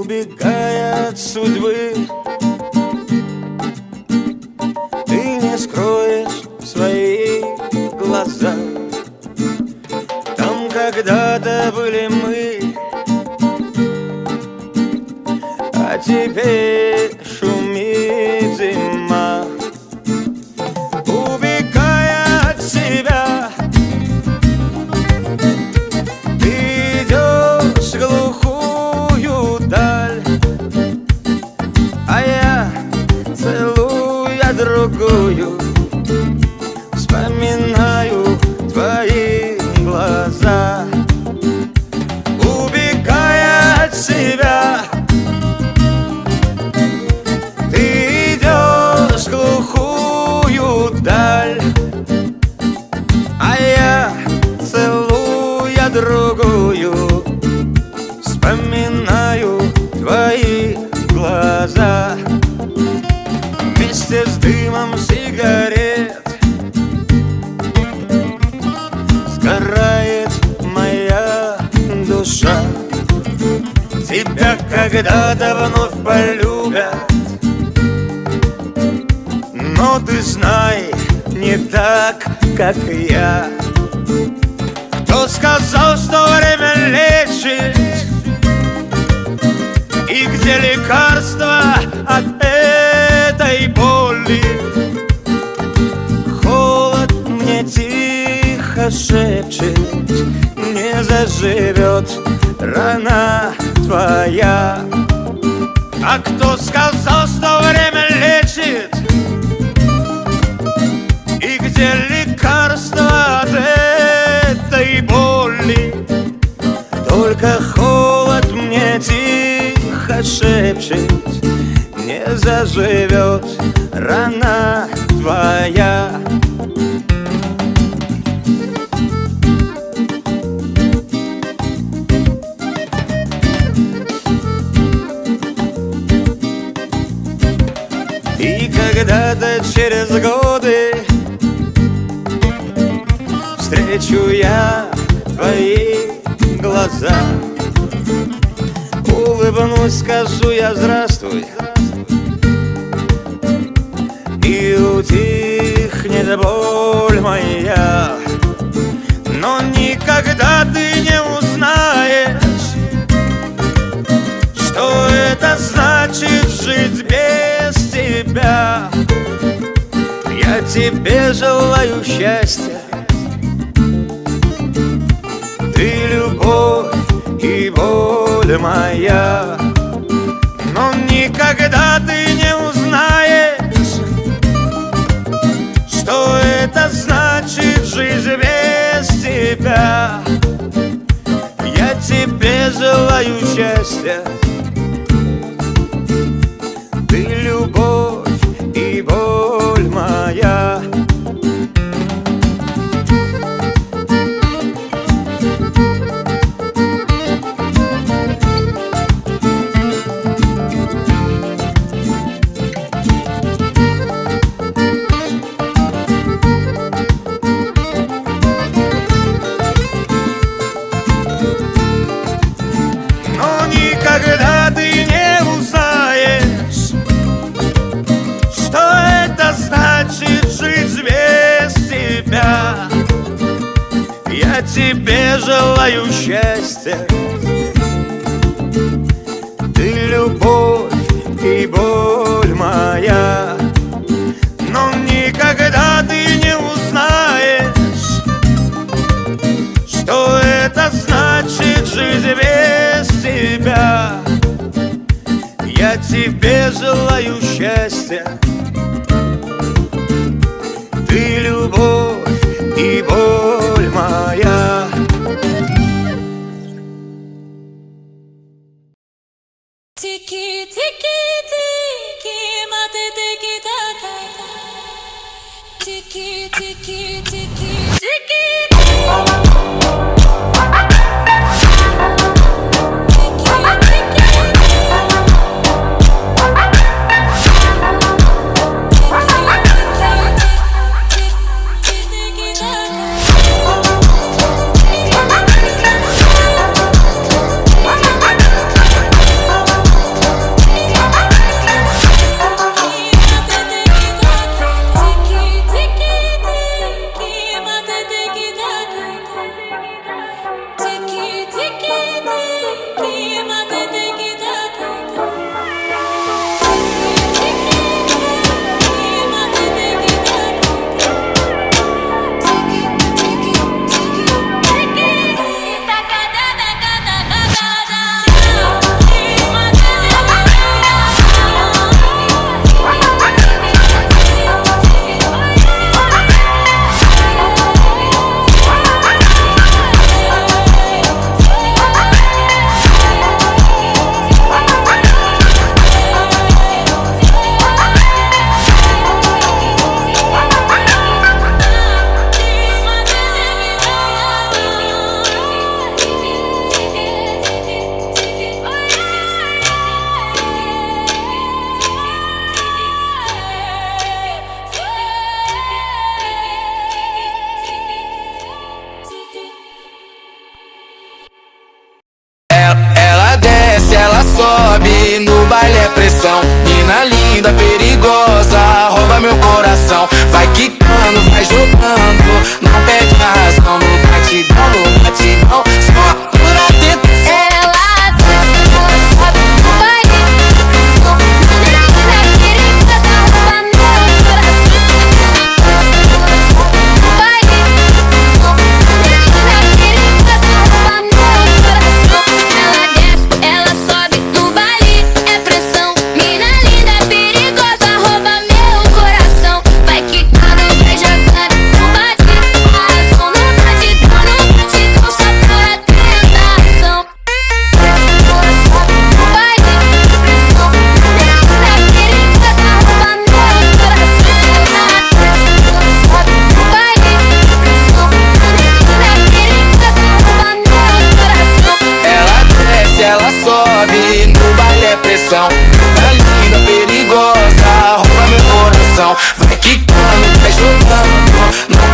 Убегая от судьбы, ты не скроешь свои глаза. Там когда-то были мы, а теперь шумит зима. Убегая от себя, ты идешь в глухую даль, а я, целуя другую, вспоминаю твои глаза. Убегая от себя, ты идешь в глухую даль, а я, целуя другую, вспоминаю твои глаза. Вместе с дымом сигарет сгорает моя душа. Тебя когда-то вновь полюбят, но ты знай, не так, как я. Кто сказал, что время лечит? И где лекарство от этой боли? Холод мне тихо шепчет: не заживет рана твоя. А кто сказал, что время лечит? И где лекарство от этой боли? Только холод мне тихо шепчет: не заживет рана твоя. И когда-то через годы встречу я твои глаза, улыбнусь, скажу я здравствуй, и утихнет боль моя. Но никогда ты не узнаешь, что это значит жить без тебя. Я тебе желаю счастья, ты любовь и боль моя. Но никогда ты не узнаешь, что это значит жить без тебя. Я тебе желаю счастья, ты любовь и боль моя. Никогда ты не узнаешь, что это значит жить без тебя. Я тебе желаю счастья, ты любовь и боль моя. Но никогда ты не узнаешь, что это значит жить без тебя. Я тебе желаю счастья, ты любовь и боль моя. Tiki tiki tiki, mate tiki taka. Tiki tiki tiki tiki. quicando, vai jogando. Não perde a razão, no batidão, no batidão. Só por atento. Ela desce, ela sobe no baile. Menina perigosa, rouba meu coração. No baile. Menina perigosa, rouba meu coração. Ela desce, ela sobe no baile. É pressão. Mina linda, perigosa, rouba meu coração. Vai quicando, vai jogando. No bate, arrasou no batidão, só por atentação. Ela sobe no baile. Pressão. Menina perigosa, rouba meu coração. Ela desce, ela sobe no baile. Pressão. Menina perigosa, rouba meu coração. Ela desce, ela sobe, no baile é pressão. Tá linda, perigosa, rouba meu coração. Vai quicando, vai jogando. Não